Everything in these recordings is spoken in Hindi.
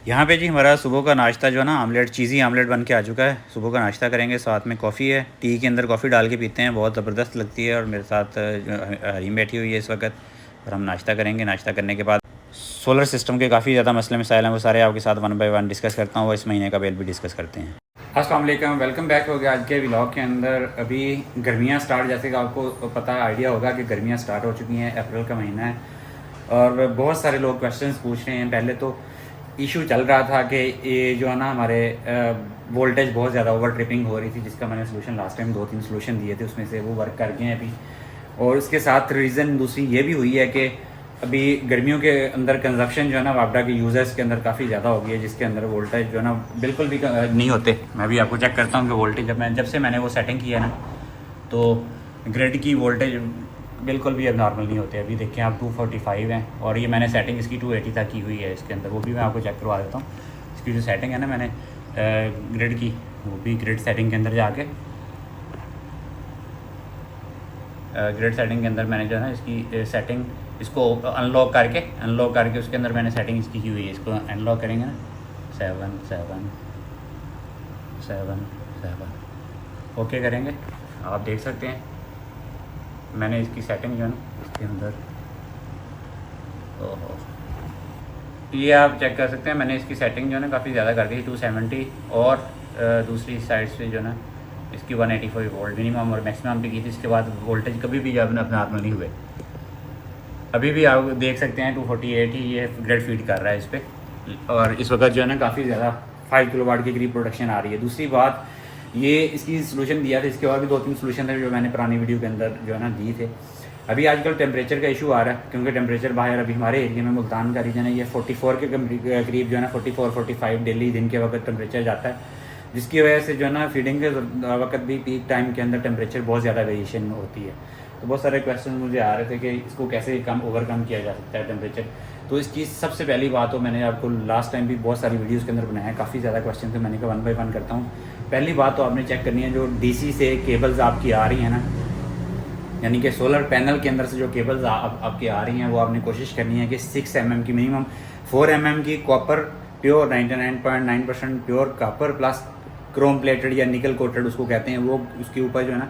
यहाँ पे जी हमारा सुबह का नाश्ता जो है ना आमलेट चीज़ी आमलेट बन के आ चुका है। सुबह का नाश्ता करेंगे, साथ में कॉफ़ी है, टी के अंदर कॉफ़ी डाल के पीते हैं, बहुत ज़बरदस्त लगती है। और मेरे साथ हरीम बैठी हुई है इस वक्त, और हम नाश्ता करेंगे। नाश्ता करने के बाद सोलर सिस्टम के काफ़ी ज़्यादा मसले मसाइल हैं, वो सारे आपके साथ वन बाय वन डिस्कस करता हूँ। इस महीने का बिल भी डिस्कस करते हैं। अस्सलाम वालेकुम, वेलकम बैक हो गया आज के व्लॉग के अंदर। अभी गर्मियाँ स्टार्ट, जैसे कि आपको पता आइडिया होगा कि गर्मियाँ स्टार्ट हो चुकी हैं, अप्रैल का महीना है और बहुत सारे लोग क्वेश्चंस पूछ रहे हैं। पहले तो इशू चल रहा था कि ये जो है ना हमारे वोल्टेज बहुत ज़्यादा ओवर ट्रिपिंग हो रही थी, जिसका मैंने सोल्यूशन लास्ट टाइम 2-3 सोल्यूशन दिए थे, उसमें से वो वर्क कर गए हैं अभी। और उसके साथ रीज़न दूसरी ये भी हुई है कि अभी गर्मियों के अंदर कंजप्शन जो है ना वापडा के यूज़र्स के अंदर काफ़ी ज़्यादा हो गई है, जिसके अंदर वोल्टेज जो है ना बिल्कुल भी नहीं होते। मैं भी आपको चेक करता हूँ कि वोल्टेज जब से मैंने वो सेटिंग की है ना, तो ग्रिड की वोल्टेज बिल्कुल भी अब नॉर्मल नहीं होते। अभी देखें आप 245 हैं और ये मैंने सेटिंग इसकी 280 तक की हुई है इसके अंदर। वो भी मैं आपको चेक करवा देता हूँ। इसकी जो सेटिंग है ना मैंने ग्रिड की, वो भी ग्रिड सेटिंग के अंदर जाके ग्रिड सेटिंग के अंदर मैंने जो है ना इसकी सेटिंग इसको अनलॉक करके उसके अंदर मैंने सेटिंग इसकी की हुई है। इसको अनलॉक करेंगे ना 7 ओके करेंगे, आप देख सकते हैं मैंने इसकी सेटिंग जो है ना इसके अंदर, ओहो, ये आप चेक कर सकते हैं। मैंने इसकी सेटिंग जो है ना काफ़ी ज़्यादा कर दी 270 और दूसरी साइड से जो है ना इसकी 185 वोल्ट मिनिमम और मैक्सिमम पे की थी। इसके बाद वोल्टेज कभी भी जो है अपने नॉर्मल नहीं हुए। अभी भी आप देख सकते हैं 248 ही ये ग्रिड फीड कर रहा है इस पर, और इस वक्त जो है ना काफ़ी ज़्यादा 5 किलोवाट की करीब प्रोडक्शन आ रही है। दूसरी बात, ये इसकी सोल्यूशन दिया था, इसके और भी 2-3 सोल्यूशन थे जो मैंने पुरानी वीडियो के अंदर जो है ना दिए थे। अभी आजकल टेम्परेचर का इशू आ रहा है, क्योंकि टेम्परेचर बाहर अभी हमारे एरिया में मुल्तान का रीजन है, ये 44 के करीब जो है ना 44-45 डेली दिन के वक्त टेम्परेचर जाता है, जिसकी वजह से जो है ना फीडिंग के वक्त भी पीक टाइम के अंदर टेम्परेचर बहुत ज़्यादा वेरिएशन होती है। तो बहुत सारे क्वेश्चन मुझे आ रहे थे कि इसको कैसे ओवरकम किया जा सकता है टेम्परेचर। तो इसकी सबसे पहली बात हो, मैंने आपको लास्ट टाइम भी बहुत सारी वीडियोस के अंदर बनाया है, काफ़ी ज़्यादा क्वेश्चन थे, मैंने कहा 1 बाय 1 करता हूँ। पहली बात तो आपने चेक करनी है, जो डीसी से केबल्स आपकी आ रही हैं ना, यानी कि सोलर पैनल के अंदर से जो केबल्स आपकी आ रही हैं, वो आपने कोशिश करनी है कि 6 mm की मिनिमम 4 mm की copper pure 99.9% pure copper plus Chrome plated या निकल कोटेड उसको कहते हैं, वो उसके ऊपर जो है ना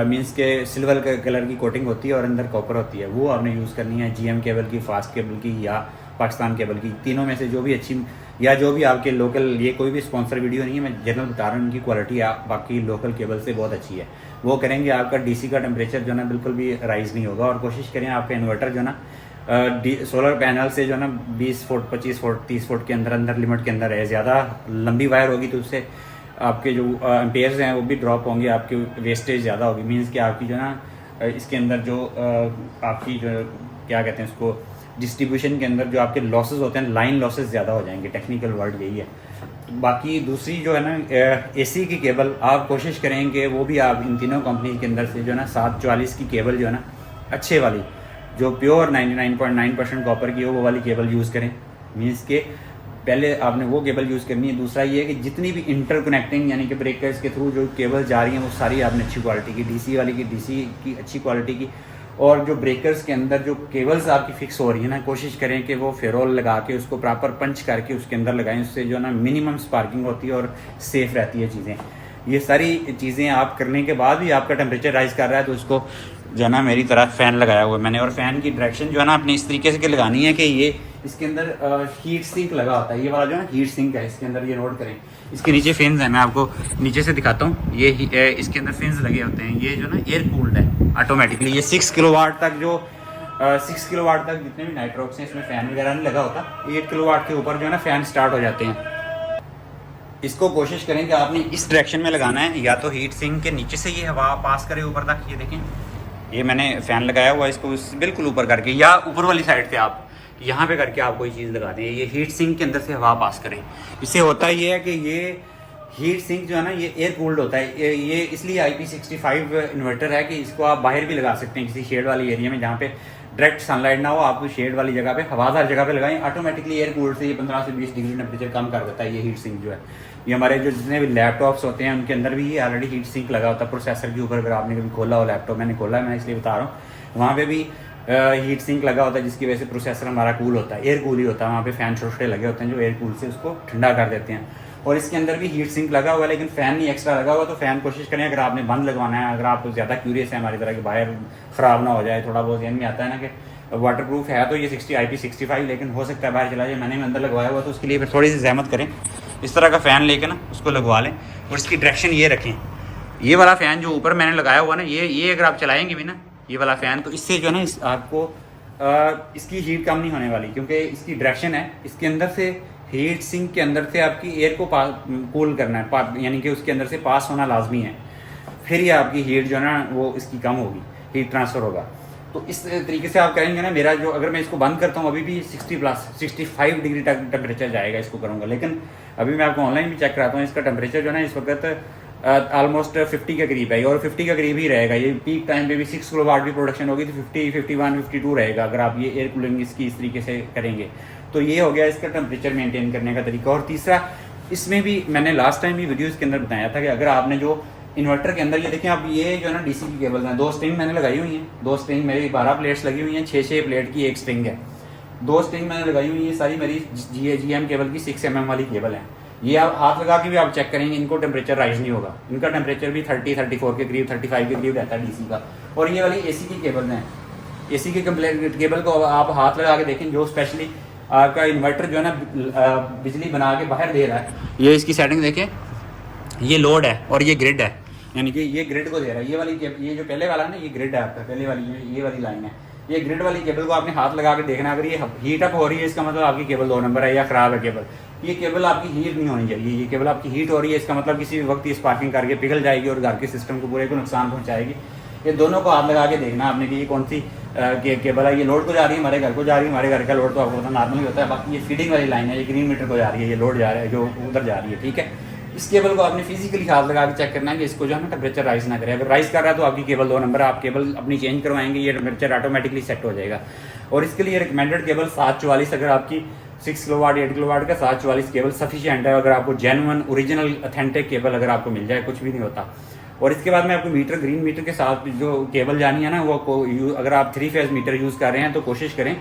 मींस के सिल्वर कलर की कोटिंग होती है और अंदर कॉपर होती है, वो आपने यूज़ करनी है। जीएम केबल की, फास्ट केबल की या पाकिस्तान केबल की, तीनों में से जो भी अच्छी या जो भी आपके लोकल, ये कोई भी स्पॉन्सर वीडियो नहीं है, मैं जनरल बता रहा हूँ, उनकी क्वालिटी बाकी लोकल केबल से बहुत अच्छी है। वो करेंगे, आपका डीसी का टेम्परेचर जो है ना बिल्कुल भी राइज नहीं होगा। और कोशिश करें आपका इन्वर्टर जो है ना सोलर पैनल से जो है ना 20 फुट 25 फुट 30 फुट के अंदर लिमिट के अंदर है। ज़्यादा लंबी वायर होगी तो उससे आपके जो एम्पेयर्स हैं वो भी ड्रॉप होंगे, आपकी वेस्टेज ज़्यादा होगी। मीन्स कि आपकी जो ना इसके अंदर जो आपकी जो क्या कहते हैं उसको, डिस्ट्रीब्यूशन के अंदर जो आपके लॉसेस होते हैं, लाइन लॉसेस ज़्यादा हो जाएंगे, टेक्निकल वर्ड यही है। बाकी दूसरी जो है ना एसी की केबल आप कोशिश करेंगे वो भी आप इन तीनों कंपनी के अंदर से जो है ना 744 की केबल जो है ना अच्छे वाली, जो प्योर 99.9% कॉपर की हो, वो वाली केबल यूज़ करें। मीन्स के पहले आपने वो केबल यूज़ करनी है। दूसरा ये है कि जितनी भी इंटरकनेक्टिंग यानी कि ब्रेकर्स के थ्रू जो केबल जा रही हैं, वो सारी आपने अच्छी क्वालिटी की, डीसी वाली की डीसी की अच्छी क्वालिटी की, और जो ब्रेकर्स के अंदर जो केबल्स आपकी फिक्स हो रही है ना, कोशिश करें कि वो फेरोल लगा के उसको प्रॉपर पंच करके उसके अंदर लगाएं। उससे जो है ना मिनिमम स्पार्किंग होती है और सेफ रहती है चीज़ें। ये सारी चीज़ें आप करने के बाद भी आपका टेम्परेचर राइज कर रहा है, तो उसको जो है ना मेरी तरह फ़ैन लगाया हुआ है मैंने, और फ़ैन की डायरेक्शन जो है ना अपने इस तरीके से लगानी है कि ये इसके अंदर हीट सिंक लगा होता है, ये वाला जो है ना हीट सिंक है इसके अंदर, ये नोट करें। इसके नीचे फैंस हैं, मैं आपको नीचे से दिखाता हूँ। ये इसके अंदर फैंस लगे होते हैं, ये जो ना एयर कूल्ड है ऑटोमेटिकली। ये 6 किलोवाट तक जो 6 किलोवाट तक जितने भी नाइट्रोक्स हैं इसमें फ़ैन वगैरह नहीं लगा होता। 8 किलोवाट के ऊपर जो है ना फ़ैन स्टार्ट हो जाते हैं। इसको कोशिश करें कि आपने इस डायरेक्शन में लगाना है, या तो हीट सिंक के नीचे से ये हवा पास करे ऊपर तक। ये देखें, ये मैंने फ़ैन लगाया हुआ है, इसको बिल्कुल ऊपर करके या ऊपर वाली साइड से आप यहाँ पे करके आप कोई चीज़ लगा दें, ये हीट सिंक के अंदर से हवा पास करें। इससे होता ये है कि ये हीट सिंक जो है ना ये एयर कूल्ड होता है। ये इसलिए IP65 इन्वर्टर है कि इसको आप बाहर भी लगा सकते हैं किसी शेड वाली एरिया में, जहाँ पे डायरेक्ट सनलाइट ना हो, आप शेड वाली जगह पे, हवादार जगह पे लगाएं, ऑटोमेटिकली एयर कूल्ड से ये 15 से 20 डिग्री टेम्परेचर कम कर देता है ये हीट सिंक जो है। ये हमारे जो जितने भी लैपटॉप्स होते हैं उनके अंदर भी ये ऑलरेडी हीट सिंक लगा होता है प्रोसेसर के ऊपर। अगर आपने कभी खोला हो लैपटॉप, मैंने खोला है, मैं इसलिए बता रहा हूँ, वहाँ पे भी हीट सिंक लगा होता है जिसकी वजह से प्रोसेसर हमारा कूल होता है, एयर कूल ही होता है, वहाँ पे फ़ैन छोटे लगे होते हैं जो एयर कूल से उसको ठंडा कर देते हैं। और इसके अंदर भी हीट सिंक लगा हुआ है लेकिन फ़ैन नहीं एक्स्ट्रा लगा हुआ, तो फ़ैन कोशिश करें अगर आपने बंद लगवाना है, अगर आप ज़्यादा क्यूरियस है हमारी तरह कि बाहर ख़राब ना हो जाए, थोड़ा बहुत ध्यान में आता है ना कि वाटर प्रूफ है तो ये 60 IP65, लेकिन हो सकता है बाहर चला जाए, मैंने भी अंदर लगवाया हुआ, तो उसके लिए फिर थोड़ी सी जहमत करें, इस तरह का फ़ैन लेके ना उसको लगवा लें और इसकी डायरेक्शन ये रखें। ये वाला फ़ैन जो ऊपर मैंने लगाया हुआ ना, ये अगर आप चलाएँगे भी ना ये वाला फ़ैन, तो इससे जो है ना आपको इसकी हीट कम नहीं होने वाली, क्योंकि इसकी डायरेक्शन है, इसके अंदर से हीट सिंक के अंदर से आपकी एयर को कूल करना है, यानी कि उसके अंदर से पास होना लाजमी है, फिर ये आपकी हीट जो है ना वो इसकी कम होगी, हीट ट्रांसफ़र होगा। तो इस तरीके से आप करेंगे ना, मेरा जो अगर मैं इसको बंद करता हूँ अभी भी 65 डिग्री तक टेम्परेचर जाएगा इसको करूँगा, लेकिन अभी मैं आपको ऑनलाइन भी चेक कराता हूँ, इसका टेम्परेचर जो है ना इस वक्त ऑलमोस्ट 50 के करीब है और 50 के करीब ही रहेगा। ये पीक टाइम पे भी 6 किलोवाट की प्रोडक्शन होगी तो 50, 51, 52 रहेगा अगर आप ये एयर कूलिंग इसकी इस तरीके से करेंगे। तो ये हो गया इसका टेम्परेचर मेंटेन करने का तरीका। और तीसरा, इसमें भी मैंने लास्ट टाइम भी वीडियोज़ के अंदर बताया था कि अगर आपने जो इन्वर्टर के अंदर ये देखें आप, ये जो है ना डीसी की केबल हैं, 2 स्ट्रिंग मैंने लगाई हुई हैं, 2 स्ट्रिंग मेरी 12 प्लेट्स लगी हुई हैं, 6 प्लेट की एक स्ट्रिंग है, 2 स्ट्रिंग मैंने लगाई हुई है, सारी मेरी GM केबल की 6 mm वाली केबल है। ये आप हाथ लगा के भी आप चेक करेंगे, इनको टेम्परेचर राइज नहीं होगा, इनका टेम्परेचर भी 34 के करीब, 35 के करीब रहता है डीसी का। और ये वाली AC की केबल हैं, AC की केबल को आप हाथ लगा के देखें, जो स्पेशली आपका इन्वर्टर जो है ना बिजली बना के बाहर दे रहा है, ये इसकी सेटिंग देखें, ये लोड है और ये ग्रिड है, यानी कि ये ग्रिड को दे रहा है। ये जो पहले वाला है ना, ये ग्रिड है आपका, पहले वाली ये वाली लाइन है, ये ग्रिड वाली केबल को आपने हाथ लगा के देखना, अगर ये हीट अप हो रही है इसका मतलब आपकी केबल 2 नंबर है या ख़राब है केबल। ये केबल आपकी हीट नहीं होनी चाहिए, ये केबल आपकी हीट हो रही है इसका मतलब किसी वक्त ये स्पार्किंग करके पिघल जाएगी और घर के सिस्टम को पूरे को नुकसान पहुँचाएगी। ये दोनों को हाथ लगा के देखना आपने कि ये कौन सी केबल है, ये लोड को जा रही है, हमारे घर को जा रही है, हमारे घर का लोड तो आपको पता नॉर्मली होता है, बाकी ये फीडिंग वाली लाइन है, ये ग्रीन मीटर को जा रही है, ये लोड जा रहा है जो उधर जा रही है, ठीक है। इस केबल को आपने फिजिकली हाथ लगा के चेक करना है कि इसको जो है ना टेम्परेचर राइज ना करे, अगर राइज कर रहा है तो आपकी केबल 2 नंबर है, आप केबल अपनी चेंज करवाएंगे, ये टेम्परेचर ऑटोमेटिकली सेट हो जाएगा। और इसके लिए रिकमेंडेड केबल 744, अगर आपकी 6 किलोवाट 8 किलोवाट का 744 केबल सफिशिएंट है, अगर आपको जेन्युइन ओरिजिनल ऑथेंटिक केबल अगर आपको मिल जाए, कुछ भी नहीं होता। और इसके बाद में आपको मीटर, ग्रीन मीटर के साथ जो केबल जानी है ना, वो अगर आप 3 फेज मीटर यूज़ कर रहे हैं तो कोशिश करें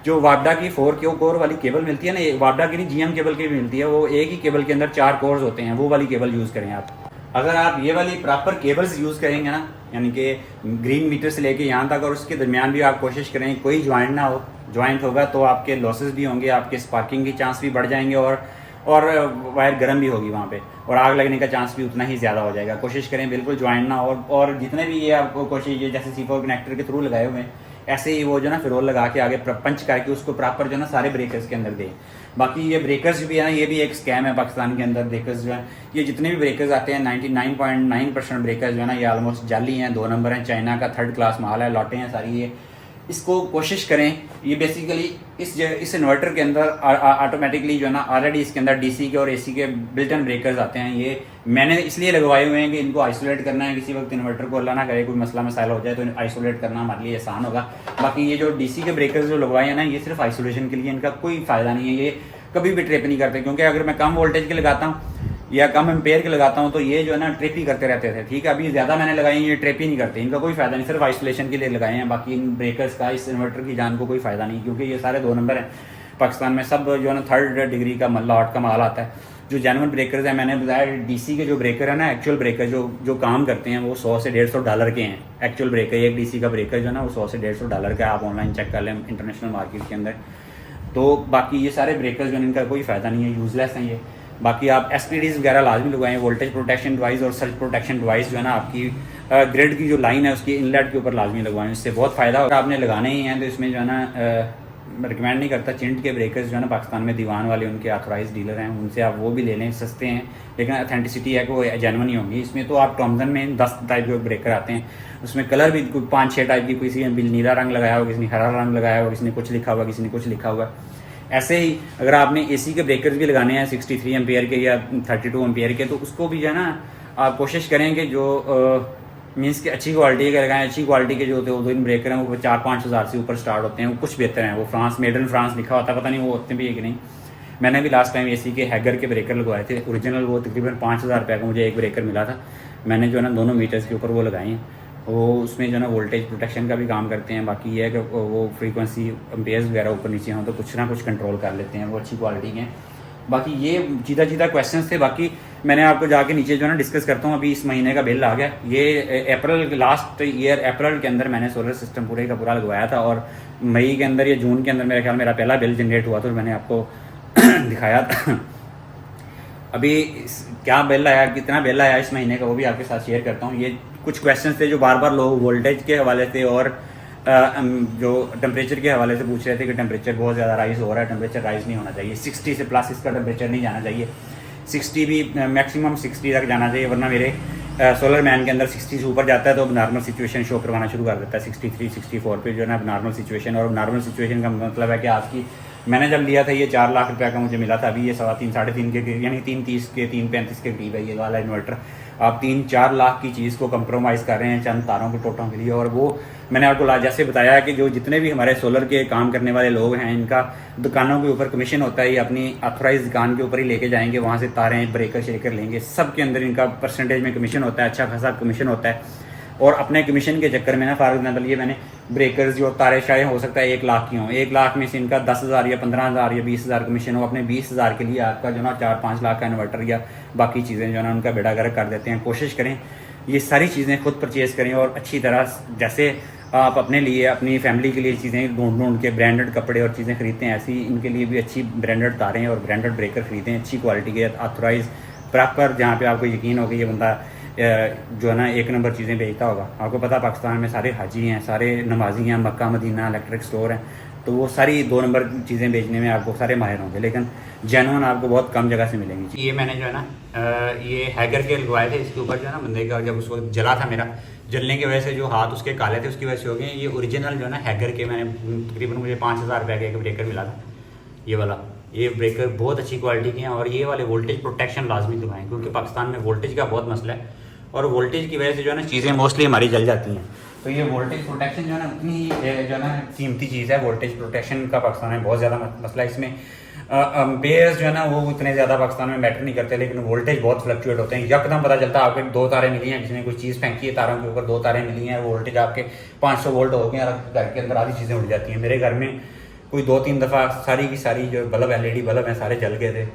जो वापडा की 4 कोर वाली केबल मिलती है ना, वापडा की नहीं GM केबल की भी मिलती है, वो एक ही केबल के अंदर 4 कोर्स होते हैं, वो वाली केबल यूज़ करें आप। अगर आप ये वाली प्रॉपर केबल्स यूज़ करेंगे ना, यानी कि ग्रीन मीटर से लेके यहाँ तक, और उसके दरमियान भी आप कोशिश करें कोई ज्वाइंट ना हो, ज्वाइंट होगा तो आपके लॉसेस भी होंगे, आपके स्पार्किंग के चांस भी बढ़ जाएंगे और वायर गर्म भी होगी वहाँ पे, और आग लगने का चांस भी उतना ही ज़्यादा हो जाएगा। कोशिश करें बिल्कुल ज्वाइंट ना हो, और जितने भी ये आपको कोशिश, ये जैसे C4 कनेक्टर के थ्रू लगाए हुए हैं, ऐसे ही वो जो ना फिरोल लगा के आगे पंच करके उसको प्रॉपर जो ना सारे ब्रेकर्स के अंदर दें। बाकी ये ब्रेकर्स भी है ना, ये भी एक स्कैम है पाकिस्तान के अंदर। ब्रेकर्स जो है, ये जितने भी ब्रेकर्स आते हैं 99.9% ब्रेकर्स जो है ना, ये ऑलमोस्ट जाली हैं, 2 नंबर हैं, चाइना का 3rd क्लास माल है, लौटे हैं सारी। ये इसको कोशिश करें, ये बेसिकली इस इन्वर्टर के अंदर ऑटोमेटिकली जो है ना ऑलरेडी इसके अंदर DC के और AC के बिल्ट इन ब्रेकर्स आते हैं। ये मैंने इसलिए लगवाए हुए हैं कि इनको आइसोलेट करना है, किसी वक्त इन्वर्टर को अल्लाह ना करे कोई मसला मसाइल हो जाए तो आइसोलेट करना हमारे लिए आसान होगा। बाकी ये जो DC के ब्रेकर्स जो लगवाए हैं ना, ये सिर्फ आइसोलेशन के लिए, इनका कोई फ़ायदा नहीं है, ये कभी भी ट्रिप नहीं करते, क्योंकि अगर मैं कम वोल्टेज के लगाता हूँ या कम एम्पेयर के लगाता हूँ तो ये जो है ना ट्रिप ही करते रहते थे, ठीक है। अभी ज़्यादा मैंने लगाई ये ट्रिप ही नहीं करते, इनका कोई फ़ायदा नहीं, सिर्फ आइसोलेशन के लिए लगाए हैं। बाकी इन ब्रेकर्स का इस इन्वर्टर की जान को कोई फ़ायदा नहीं, क्योंकि ये सारे 2 नंबर हैं पाकिस्तान में, सब जो है ना 3rd डिग्री का लॉट का माल आता है। जो जेन्युइन ब्रेकर्स हैं, मैंने बताया DC के जो ब्रेकर है ना, एक्चुअल ब्रेकर जो काम करते हैं वो $100 से $150 के हैं। एक्चुअल ब्रेकर, एक DC का ब्रेकर जो है ना वो $100 से $150 का है, आप ऑनलाइन चेक कर लें इंटरनेशनल मार्केट के अंदर। तो बाकी ये सारे ब्रेकर्स जो है इनका कोई फ़ायदा नहीं है, यूज़लेस हैं ये। बाकी आप SPDs वगैरह लाजमी लगवाएं, वोल्टेज प्रोटेक्शन डिवाइस और सर्ज प्रोटेक्शन डिवाइस जो है ना आपकी ग्रिड की जो लाइन है उसकी इनलेट के ऊपर लाजमी लगवाएं, इससे बहुत फ़ायदा होगा। आपने लगाने ही हैं तो इसमें जो है ना रिकमेंड नहीं करता, चिंट के ब्रेकर्स जो है ना पाकिस्तान में दीवान वाले उनके ऑथराइज डीलर हैं, उनसे आप वो भी ले लें, सस्ते हैं, लेकिन अथेंटिसिटी है कि वो जेन्युइन ही होंगी। इसमें तो आप टॉमसन में 10 टाइप के ब्रेकर आते हैं, उसमें कलर भी 5-6 टाइप की, किसी ने नीला रंग लगाया हुआ, किसी ने हरा रंग लगाया हुआ, किसी ने कुछ लिखा हुआ, किसी ने कुछ लिखा हुआ। ऐसे ही अगर आपने AC के ब्रेकर्स भी लगाने हैं 63 एम्पेयर के या 32 एम्पेयर के, तो उसको भी जो है ना आप कोशिश करें कि जो मीन्स कि अच्छी क्वालिटी के लगाएं। अच्छी क्वालिटी के जो होते हैं 2 ब्रेकर हैं वो 4-5 हज़ार से ऊपर स्टार्ट होते हैं, वो कुछ बेहतर हैं, वो फ्रांस, मेड इन फ्रांस लिखा होता है, पता नहीं वो होते भी है कि नहीं। मैंने भी लास्ट टाइम AC के हैगर के ब्रेकर लगवाए थे ओरिजिनल, वो तकरीबन 5,000 रुपये का मुझे एक ब्रेकर मिला था, मैंने जो है ना दोनों मीटर्स के ऊपर वो लगाए हैं। वो उसमें जो है ना वोल्टेज प्रोटेक्शन का भी काम करते हैं। बाकी ये है कि वो फ्रीक्वेंसी एम्पेयर्स वगैरह ऊपर नीचे हों तो कुछ ना कुछ कंट्रोल कर लेते हैं, वो अच्छी क्वालिटी के हैं। बाकी ये सीधा क्वेश्चंस थे। बाकी मैंने आपको जाके नीचे जो है ना डिस्कस करता हूँ। अभी इस महीने का बिल आ गया, ये अप्रैल लास्ट ईयर अप्रैल के अंदर मैंने सोलर सिस्टम पूरे का पूरा लगवाया था और मई के अंदर या जून के अंदर मेरे ख्याल मेरा पहला बिल जनरेट हुआ, तो मैंने आपको दिखाया था। अभी क्या बिल आया, कितना बिल आया इस महीने का, वो भी आपके साथ शेयर करता हूँ। ये कुछ क्वेश्चन थे जो बार बार लोग वोल्टेज के हवाले से और जो टेम्परेचर के हवाले से पूछ रहे थे कि टेम्परेचर बहुत ज़्यादा राइज़ हो रहा है, टेम्परेचर राइज़ नहीं होना चाहिए, 60 से प्लस इसका टेम्परेचर नहीं जाना चाहिए, 60 भी मैक्सिमम 60 तक जाना चाहिए, वरना मेरे सोलर मैन के अंदर 60 से ऊपर जाता है तो नॉर्मल सिचुएशन शो करवाना शुरू कर देता है। 63 64 पे जो है ना नॉर्मल सिचुएशन, और नॉर्मल सिचुएशन का मतलब है कि आपकी, मैंने जब लिया था ये 4 लाख रुपये का मुझे मिला था, अभी ये 3.5 साढ़े 3 के यानी 3.30 के 3.35 के करीब है ये वाला इन्वर्टर। आप 3-4 लाख की चीज़ को कंप्रोमाइज़ कर रहे हैं चंद तारों के टोटों के लिए। और वो मैंने आपको जैसे बताया कि जो जितने भी हमारे सोलर के काम करने वाले लोग हैं, इनका दुकानों के ऊपर कमीशन होता है, ये अपनी ऑथराइज दुकान के ऊपर ही लेके जाएंगे, वहाँ से तारें ब्रेकर शेकर लेंगे, सब के अंदर इनका परसेंटेज में कमीशन होता है, अच्छा खासा कमीशन होता है। और अपने कमीशन के चक्कर में ना फॉर एग्जाम्पल ये मैंने ब्रेकर्स जो तारे शायद हो सकता है 1 लाख की हों, 1 लाख में से इनका 10,000 या 15,000 या 20,000 कमीशन हो, अपने 20,000 के लिए आपका जो ना 4-5 लाख का इन्वर्टर या बाकी चीज़ें जो है ना उनका बेड़ा गर्क कर देते हैं। कोशिश करें ये सारी चीज़ें खुद परचेज़ करें और अच्छी तरह, जैसे आप अपने लिए अपनी फैमिली के लिए चीज़ें ढूंढ के ब्रांडेड कपड़े और चीज़ें खरीदते हैं, ऐसी इनके लिए भी अच्छी ब्रांडेड तारें और ब्रांडेड ब्रेकर खरीदें, अच्छी क्वालिटी के ऑथराइज प्रॉपर, जहाँ पे आपको यकीन हो कि ये बंदा जो है ना 1 नंबर चीज़ें बेचता होगा। आपको पता पाकिस्तान में सारे हाजी हैं, सारे नमाजी हैं, मक्का मदीना इलेक्ट्रिक स्टोर हैं, तो वो सारी 2 नंबर चीज़ें बेचने में आपको सारे माहिर होंगे, लेकिन जेन्युइन आपको बहुत कम जगह से मिलेंगी। ये मैंने जो है ना ये हैगर के लगवाए थे, इसके ऊपर जो है ना बंदे का जब उसको जला था, मेरा जलने की वजह से जो हाथ उसके काले थे उसकी वजह से हो गए। ये ओरिजिनल जो है ना हैगर के मैंने तकरीबन मुझे 5,000 रुपये का एक ब्रेकर मिला था, ये वाला। ये ब्रेकर बहुत अच्छी क्वालिटी के हैं और ये वाले वोल्टेज प्रोटेक्शन लाजमी लगवाएं, क्योंकि पाकिस्तान में वोल्टेज का बहुत मसला है और वोल्टेज की वजह से जो है ना चीज़ें मोस्टली हमारी जल जाती हैं। तो ये वोल्टेज प्रोटेक्शन जो है ना उतनी जो है ना कीमती चीज़ है। वोल्टेज प्रोटेक्शन का पाकिस्तान में बहुत ज़्यादा मसला है। इसमें अम्पेयर्स जो है ना वो उतने ज़्यादा पाकिस्तान में मैटर नहीं करते, लेकिन वोल्टेज बहुत फ्लक्चुएट होते हैं। यकदम पता चलता है आपके 2 तारें मिली हैं, किसी ने कोई चीज़ फेंकी है, तारों के ऊपर 2 तारें मिली हैं, वोल्टेज आपके 500 वोल्ट हो गए और घर के अंदर आधी चीज़ें उड़ जाती हैं। मेरे घर में कोई 2-3 दफ़ा सारी की सारी जो बल्ब LED बल्ब हैं सारे जल गए थे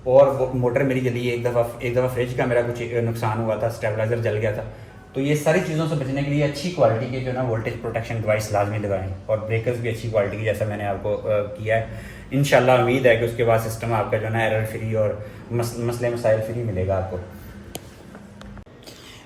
और मोटर मेरी जली। एक दफ़ा फ्रिज का मेरा कुछ नुकसान हुआ था, स्टेबलाइजर जल गया था। तो ये सारी चीज़ों से बचने के लिए अच्छी क्वालिटी के जो ना वोल्टेज प्रोटेक्शन डिवाइस लाजमी लगाएं और ब्रेकर्स भी अच्छी क्वालिटी की, जैसा मैंने आपको किया है। इंशाल्लाह उम्मीद है कि उसके बाद सिस्टम आपका जो ना एरर फ्री और मसले मसाइल फ्री मिलेगा आपको।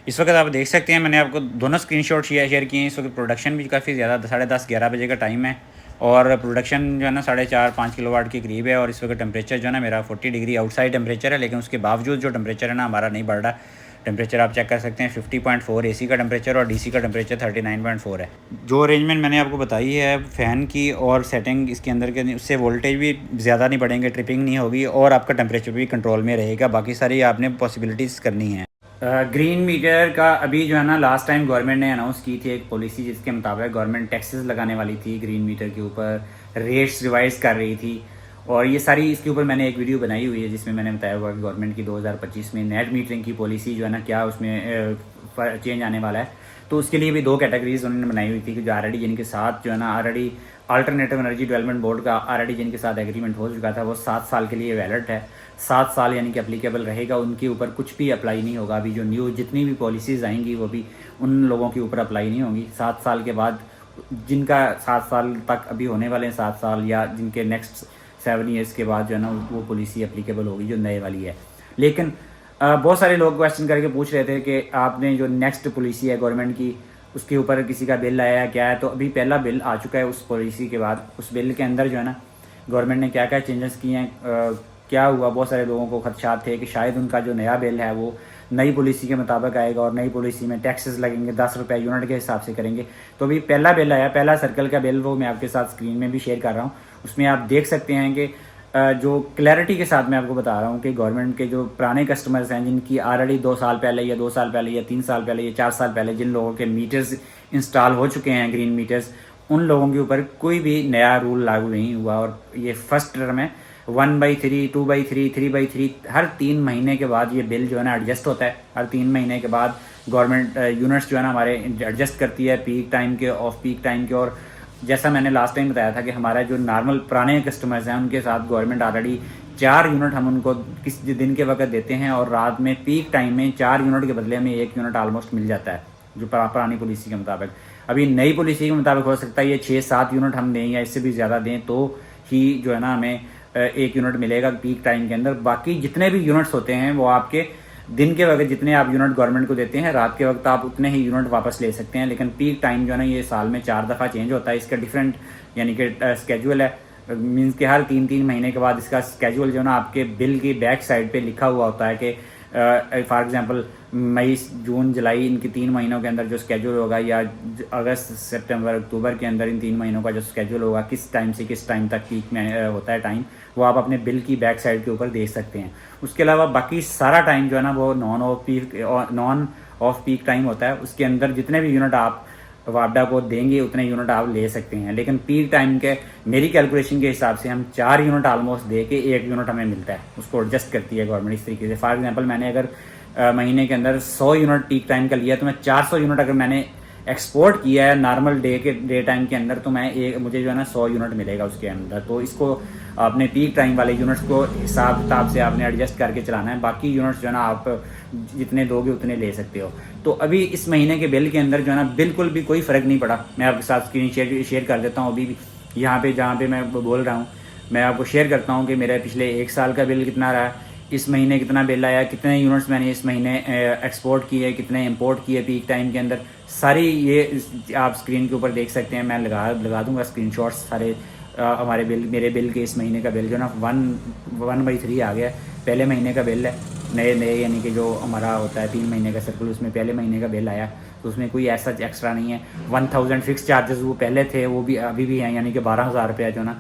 इस वक्त आप देख सकते हैं मैंने आपको दोनों स्क्रीनशॉट शेयर किए हैं। इस वक्त प्रोडक्शन भी काफ़ी ज़्यादा 10:30-11 बजे का टाइम है और प्रोडक्शन जो है ना 4.5-5 किलोवाट के करीब है। और इस वक्त टेम्परेचर जो है ना मेरा 40 डिग्री आउटसाइड टेम्परेचर है, लेकिन उसके बावजूद जो टेम्परेचर है ना हमारा नहीं बढ़ रहा। टेम्परेचर आप चेक कर सकते हैं 50.4 AC का टेम्परेचर और DC का टेम्परेचर 39.4 है। जो अरेंजमेंट मैंने आपको बताई है फ़ैन की और सेटिंग इसके अंदर के, उससे वोल्टेज भी ज़्यादा नहीं बढ़ेंगे, ट्रिपिंग नहीं होगी और आपका टेम्परेचर भी कंट्रोल में रहेगा। बाकी सारी आपने पॉसिबिलिटीज़ करनी है। ग्रीन मीटर का अभी जो है ना लास्ट टाइम गवर्नमेंट ने अनाउंस की थी एक पॉलिसी, जिसके मुताबिक गवर्नमेंट टैक्सेस लगाने वाली थी ग्रीन मीटर के ऊपर, रेट्स रिवाइज़ कर रही थी और ये सारी इसके ऊपर मैंने एक वीडियो बनाई हुई है जिसमें मैंने बताया हुआ कि गवर्नमेंट की 2025 में नेट मीटरिंग की पॉलिसी जो है ना क्या उसमें चेंज आने वाला है। तो उसके लिए भी 2 कैटेगरीज उन्होंने बनाई हुई थी कि जो ऑलरेडी जिनके साथ जो है ना already alternative energy development board का ऑलरेडी जिनके साथ एग्रीमेंट हो चुका था वो 7 साल के लिए वैलिड है, 7 साल यानी कि अप्लीकेबल रहेगा, उनके ऊपर कुछ भी अप्लाई नहीं होगा। अभी जो न्यू जितनी भी पॉलिसीज़ आएंगी वो भी उन लोगों के ऊपर अप्लाई नहीं होंगी। 7 साल के बाद जिनका 7 साल तक अभी होने वाले हैं 7 साल या जिनके नेक्स्ट 7 ईयर्स के बाद जो है ना वो पॉलिसी अप्लीकेबल होगी जो नए वाली है। लेकिन बहुत सारे लोग क्वेश्चन करके पूछ रहे थे कि आपने जो नेक्स्ट पॉलिसी है गवर्नमेंट की उसके ऊपर किसी का बिल आया है क्या है। तो अभी पहला बिल आ चुका है उस पॉलिसी के बाद। उस बिल के अंदर जो है ना गवर्नमेंट ने क्या क्या चेंजेस किए हैं, क्या हुआ, बहुत सारे लोगों को खदशात थे कि शायद उनका जो नया बिल है वो नई पॉलिसी के मुताबिक आएगा और नई पॉलिसी में टैक्सेस लगेंगे 10 रुपये यूनिट के हिसाब से करेंगे। तो अभी पहला बिल आया, पहला सर्कल का बिल, वो मैं आपके साथ स्क्रीन में भी शेयर कर रहा हूँ। उसमें आप देख सकते हैं कि जो क्लैरिटी के साथ मैं आपको बता रहा हूँ कि गवर्नमेंट के जो पुराने कस्टमर्स हैं जिनकी ऑलरेडी 2 साल पहले या 2 साल पहले या 3 साल पहले या 4 साल पहले जिन लोगों के मीटर्स इंस्टॉल हो चुके हैं ग्रीन मीटर्स, उन लोगों के ऊपर कोई भी नया रूल लागू नहीं हुआ। और ये फर्स्ट टर्म है 1/3, 2/3, 3/3, हर 3 महीने के बाद ये बिल जो है ना एडजस्ट होता है। हर 3 महीने के बाद गवर्नमेंट यूनिट्स जो है ना हमारे एडजस्ट करती है पीक टाइम के, ऑफ पीक टाइम के। और जैसा मैंने लास्ट टाइम बताया था कि हमारा जो नॉर्मल पुराने कस्टमर्स हैं उनके साथ गवर्नमेंट ऑलरेडी 4 यूनिट हम उनको किसी दिन के वक्त देते हैं, और रात में पीक टाइम में 4 यूनिट के बदले में 1 यूनिट ऑलमोस्ट मिल जाता है जो पुरानी पॉलिसी के मुताबिक। अभी नई पॉलिसी के मुताबिक हो सकता है ये 6-7 यूनिट हम दें या इससे भी ज़्यादा दें तो ही जो है ना हमें 1 यूनिट मिलेगा पीक टाइम के अंदर। बाकी जितने भी यूनिट्स होते हैं वो आपके दिन के वक्त जितने आप यूनिट गवर्नमेंट को देते हैं, रात के वक्त आप उतने ही यूनिट वापस ले सकते हैं। लेकिन पीक टाइम जो है ना ये साल में 4 दफ़ा चेंज होता है। इसका डिफरेंट यानी कि स्केजुअल है, मीन्स के हर 3-3 महीने के बाद इसका स्केजुअल जो है ना आपके बिल की बैक साइड पे लिखा हुआ होता है कि फॉर एग्जांपल मई, जून, जुलाई इनके 3 महीनों के अंदर जो स्केजुअल होगा, या अगस्त, सितंबर, अक्टूबर के अंदर इन 3 महीनों का जो स्केजुअल होगा, किस टाइम से किस टाइम तक पीक में होता है टाइम, वो आप अपने बिल की बैक साइड के ऊपर देख सकते हैं। उसके अलावा बाकी सारा टाइम जो है ना वो नॉन ऑफ पीक टाइम होता है। उसके अंदर जितने भी यूनिट आप वापडा को देंगे उतने यूनिट आप ले सकते हैं। लेकिन पीक टाइम के मेरी कैलकुलेशन के हिसाब से हम 4 यूनिट ऑलमोस्ट दे के 1 यूनिट हमें मिलता है, उसको एडजस्ट करती है गवर्नमेंट इस तरीके से। फॉर एग्जांपल मैंने अगर महीने के अंदर 100 यूनिट पीक टाइम का लिया तो मैं 400 यूनिट अगर मैंने एक्सपोर्ट किया है नॉर्मल डे टाइम के अंदर तो मुझे जो है ना 100 यूनिट मिलेगा उसके अंदर। तो इसको आपने पीक टाइम वाले यूनिट्स को हिसाब किताब से आपने एडजस्ट करके चलाना है। बाकी यूनिट्स जो है ना आप जितने दोगे उतने ले सकते हो। तो अभी इस महीने के बिल के अंदर जो है ना बिल्कुल भी कोई फ़र्क नहीं पड़ा। मैं आपके साथ स्क्रीन शेयर कर देता हूँ। अभी भी यहाँ पे जहाँ पे मैं बोल रहा हूँ मैं आपको शेयर करता हूँ कि मेरा पिछले 1 साल का बिल कितना रहा, इस महीने कितना बिल आया, कितने यूनिट्स मैंने इस महीने एक्सपोर्ट किए, कितने इंपोर्ट किए पीक टाइम के अंदर, सारी ये आप स्क्रीन के ऊपर देख सकते हैं। मैं लगा दूंगा स्क्रीनशॉट्स सारे हमारे मेरे बिल के इस महीने का बिल जो ना 1/3 आ गया। पहले महीने का बिल है नए यानी कि जो हमारा होता है 3 महीने का सर्कुल, उसमें पहले महीने का बिल आया तो उसमें कोई ऐसा एक्स्ट्रा नहीं है। 1000 फिक्स चार्जेस वो पहले थे वो भी अभी भी हैं, यानी कि 12,000 रुपया जो ना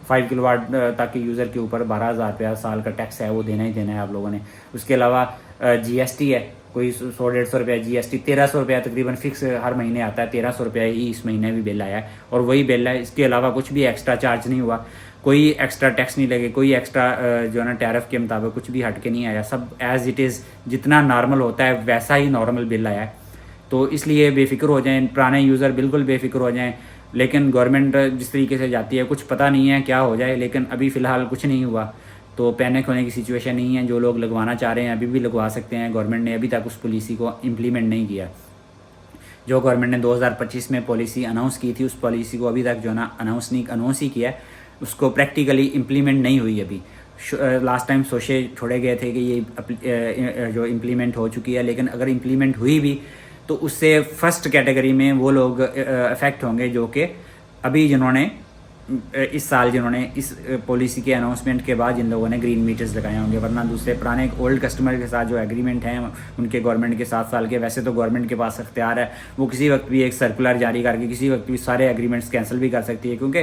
5 किलोवाट तक के यूज़र के ऊपर 12,000 रुपया साल का टैक्स है वो देना ही देना है आप लोगों ने। उसके अलावा GST है कोई 100-150 रुपया GST, 1300 रुपया तकरीबन फिक्स हर महीने आता है। 1300 रुपया ही इस महीने भी बिल आया है और वही बिल है। इसके अलावा कुछ भी एक्स्ट्रा चार्ज नहीं हुआ, कोई एक्स्ट्रा टैक्स नहीं लगे, कोई एक्स्ट्रा जो है ना टैरिफ के मुताबिक कुछ भी हट के नहीं आया। सब एज़ इट इज़ जितना नॉर्मल होता है वैसा ही नॉर्मल बिल आया है। तो इसलिए बेफिक्र हो जाएं, पुराने यूज़र बिल्कुल बेफिक्र हो जाएं। लेकिन गवर्नमेंट जिस तरीके से जाती है कुछ पता नहीं है क्या हो जाए, लेकिन अभी फ़िलहाल कुछ नहीं हुआ तो पैनिक होने की सिचुएशन नहीं है। जो लोग लगवाना चाह रहे हैं अभी भी लगवा सकते हैं। गवर्नमेंट ने अभी तक उस पॉलिसी को इम्प्लीमेंट नहीं किया। जो गवर्नमेंट ने 2025 में पॉलिसी अनाउंस की थी उस पॉलिसी को अभी तक जो ना अनाउंस ही किया, उसको प्रैक्टिकली इम्प्लीमेंट नहीं हुई अभी। लास्ट टाइम सोचे छोड़े गए थे कि ये जो इम्प्लीमेंट हो चुकी है, लेकिन अगर इम्प्लीमेंट हुई भी तो उससे फर्स्ट कैटेगरी में वो लोग अफेक्ट होंगे जो कि अभी जिन्होंने इस साल जिन्होंने इस पॉलिसी के अनाउंसमेंट के बाद जिन लोगों ने ग्रीन मीटर्स लगाए होंगे। वरना दूसरे पुराने ओल्ड कस्टमर के साथ जो एग्रीमेंट हैं उनके गवर्नमेंट के 7 साल के, वैसे तो गवर्नमेंट के पास अख्तियार है वो किसी वक्त भी एक सर्कुलर जारी करके किसी वक्त भी सारे एग्रीमेंट्स कैंसिल भी कर सकती है, क्योंकि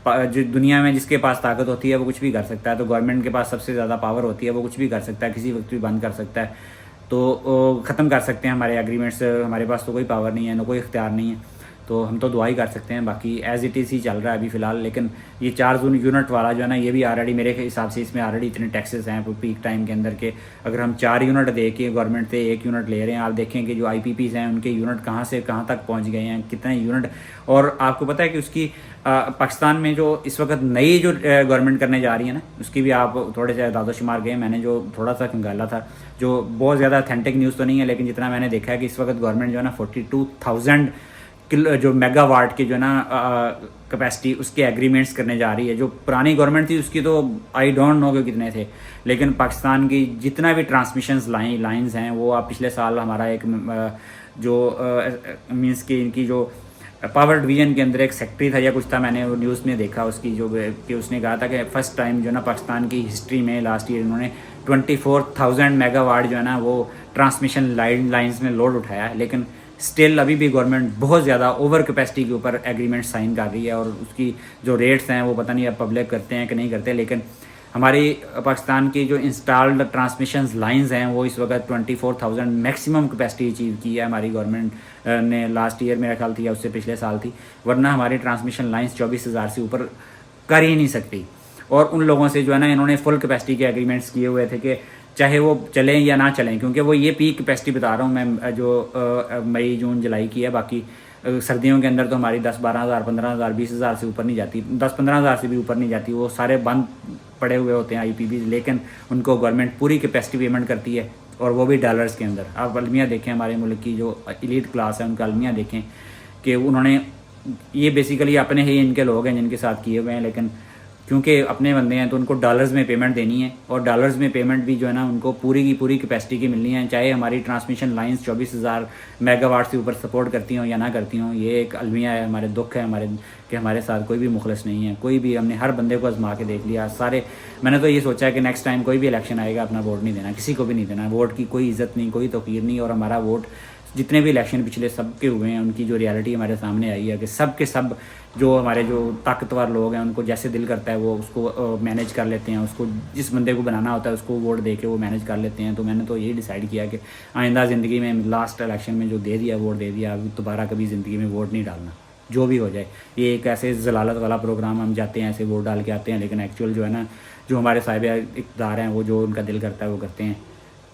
जो दुनिया में जिसके पास ताकत होती है वो कुछ भी कर सकता है। तो गवर्नमेंट के पास सबसे ज़्यादा पावर होती है, वो कुछ भी कर सकता है, किसी वक्त भी बंद कर सकता है, तो ख़त्म कर सकते हैं हमारे एग्रीमेंट्स। हमारे पास तो कोई पावर नहीं है, ना कोई इख्तियार नहीं है, तो हम तो दुआ ही कर सकते हैं। बाकी एज़ इट इज़ ही चल रहा है अभी फ़िलहाल। लेकिन ये 4 यूनिट वाला जो है ना ये भी ऑलरेडी मेरे हिसाब से इसमें ऑलरेडी इतने टैक्सेस हैं पीक टाइम के अंदर के अगर हम 4 यूनिट दे के गवर्नमेंट से 1 यूनिट ले रहे हैं। आप देखें कि जो IPPs हैं उनके यूनिट कहाँ से कहाँ तक पहुँच गए हैं, कितने यूनिट। और आपको पता है कि उसकी पाकिस्तान में जो इस वक्त नई जो गवर्नमेंट करने जा रही है ना उसकी भी आप थोड़े से दादोशुमार गए, मैंने जो थोड़ा सा खंगाला था, जो बहुत ज़्यादा अथेंटिक न्यूज़ तो नहीं है, लेकिन जितना मैंने देखा है कि इस वक्त गवर्नमेंट जो है ना 42,000 जो मेगावाट की जो है ना कैपेसिटी उसके एग्रीमेंट्स करने जा रही है। जो पुरानी गवर्नमेंट थी उसकी तो आई डोंट नो कि कितने थे, लेकिन पाकिस्तान की जितना भी ट्रांसमिशन लाइंस हैं वो आप पिछले साल हमारा एक जो मींस कि इनकी जो पावर डिवीजन के अंदर एक सेक्रेटरी था या कुछ था, मैंने वो न्यूज़ में देखा उसकी जो कि उसने कहा था कि फ़र्स्ट टाइम जो है ना पाकिस्तान की हिस्ट्री में लास्ट ईयर इन्होंने 24,000 मेगावाट जो है ना वो ट्रांसमिशन लाइंस में लोड उठाया है। लेकिन स्टिल अभी भी गवर्नमेंट बहुत ज़्यादा ओवर कैपेसिटी के ऊपर एग्रीमेंट साइन कर रही है और उसकी जो रेट्स हैं वो पता नहीं अब पब्लिक करते हैं कि नहीं करते। लेकिन हमारी पाकिस्तान की जो इंस्टॉल्ड ट्रांसमिशन लाइंस हैं वो इस वक्त 24,000 मैक्सिमम कैपेसिटी अचीव की है हमारी गवर्नमेंट ने लास्ट ईयर मेरा ख्याल थी या उससे पिछले साल थी। वरना हमारी ट्रांसमिशन लाइंस 24,000 से ऊपर कर ही नहीं सकती। और उन लोगों से जो है ना इन्होंने फुल कैपेसिटी के एग्रीमेंट्स किए हुए थे कि चाहे वो चलें या ना चलें, क्योंकि वो ये पीक कैपेसिटी बता रहा हूँ मैं जो मई जून जुलाई की है। बाकी सर्दियों के अंदर तो हमारी 10-12 हज़ार 15 हज़ार 20 हज़ार से ऊपर नहीं जाती, 10-15 हज़ार से भी ऊपर नहीं जाती। वो सारे बंद पड़े हुए होते हैं IPB, लेकिन उनको गवर्नमेंट पूरी कैपेसिटी पेमेंट करती है, और वो भी डॉलर्स के अंदर। आप अलमिया देखें, हमारे मुल्क की जो एलीट क्लास है उनका अलमिया देखें कि उन्होंने ये बेसिकली अपने ही इनके लोग हैं जिनके साथ किए हुए हैं, लेकिन क्योंकि अपने बंदे हैं तो उनको डॉलर्स में पेमेंट देनी है, और डॉलर्स में पेमेंट भी जो है ना उनको पूरी की पूरी कैपेसिटी की मिलनी है, चाहे हमारी ट्रांसमिशन लाइंस 24,000 मेगावाट से ऊपर सपोर्ट करती हों या ना करती हों। ये एक अलमिया है, हमारे दुख है हमारे कि हमारे साथ कोई भी मुखलस नहीं है, कोई भी। हमने हर बंदे को आजमा के देख लिया सारे। मैंने तो ये सोचा है कि नेक्स्ट टाइम कोई भी इलेक्शन आएगा अपना वोट नहीं देना, किसी को भी नहीं देना। वोट की कोई इज़्ज़त नहीं, कोई तौकीर नहीं, और हमारा वोट जितने भी इलेक्शन पिछले सब के हुए हैं उनकी जो रियलिटी हमारे सामने आई है कि सब के सब जो हमारे जो ताकतवर लोग हैं उनको जैसे दिल करता है वो उसको मैनेज कर लेते हैं, उसको जिस बंदे को बनाना होता है उसको वोट दे के वो मैनेज कर लेते हैं। तो मैंने तो यही डिसाइड किया कि आइंदा ज़िंदगी में लास्ट इलेक्शन में जो दे दिया वोट दे दिया, अभी दोबारा कभी ज़िंदगी में वोट नहीं डालना, जो भी हो जाए। ये एक ऐसे जलालत वाला प्रोग्राम, हम जाते हैं ऐसे वोट डाल के आते हैं, लेकिन एक्चुअल जो है ना जो हमारे साहिब इक़्तिदार हैं वो जो उनका दिल करता है वो करते हैं।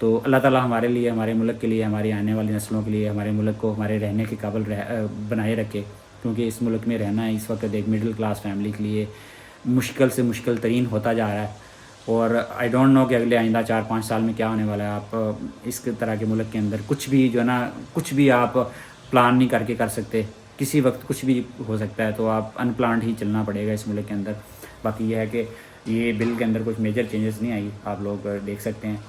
तो अल्लाह ताला हमारे लिए, हमारे मुल्क के लिए, हमारी आने वाली नस्लों के लिए, हमारे मुल्क को हमारे रहने के काबिल बनाए रखे, क्योंकि इस मुल्क में रहना है इस वक्त एक मिडिल क्लास फैमिली के लिए मुश्किल से मुश्किल तरीन होता जा रहा है। और आई डोंट नो कि अगले आइंदा 4-5 साल में क्या होने वाला है। आप इस तरह के मुल्क के अंदर कुछ भी जो है ना, कुछ भी आप प्लान नहीं करके कर सकते, किसी वक्त कुछ भी हो सकता है, तो आप अनप्लान्ड ही चलना पड़ेगा इस मुल्क के अंदर। बाकी ये है कि ये बिल के अंदर कुछ मेजर चेंजेस नहीं आई, आप लोग देख सकते हैं।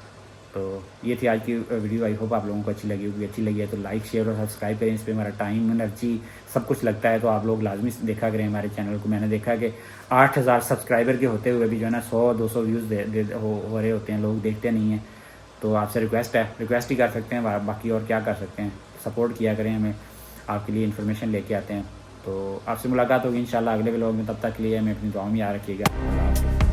तो ये थी आज की वीडियो। आई होप आप लोगों को अच्छी लगी होगी। अच्छी लगी है तो लाइक शेयर और सब्सक्राइब करें। इस पर हमारा टाइम एनर्जी सब कुछ लगता है, तो आप लोग लाजमी देखा करें हमारे चैनल को। मैंने देखा कि 8,000 सब्सक्राइबर के होते हुए भी जो है ना 100-200 व्यूज़ हो रहे होते हैं, लोग देखते नहीं हैं। तो आपसे रिक्वेस्ट है, रिक्वेस्ट ही कर सकते हैं, बाकी और क्या कर सकते हैं। सपोर्ट किया करें हमें, आपके लिए इन्फॉर्मेशन लेके आते हैं। तो आपसे मुलाकात होगी इंशाल्लाह अगले व्लॉग में। तब तक के लिए हमें अपनी दुआ में याद रखिएगा। अल्लाह हाफ़िज़।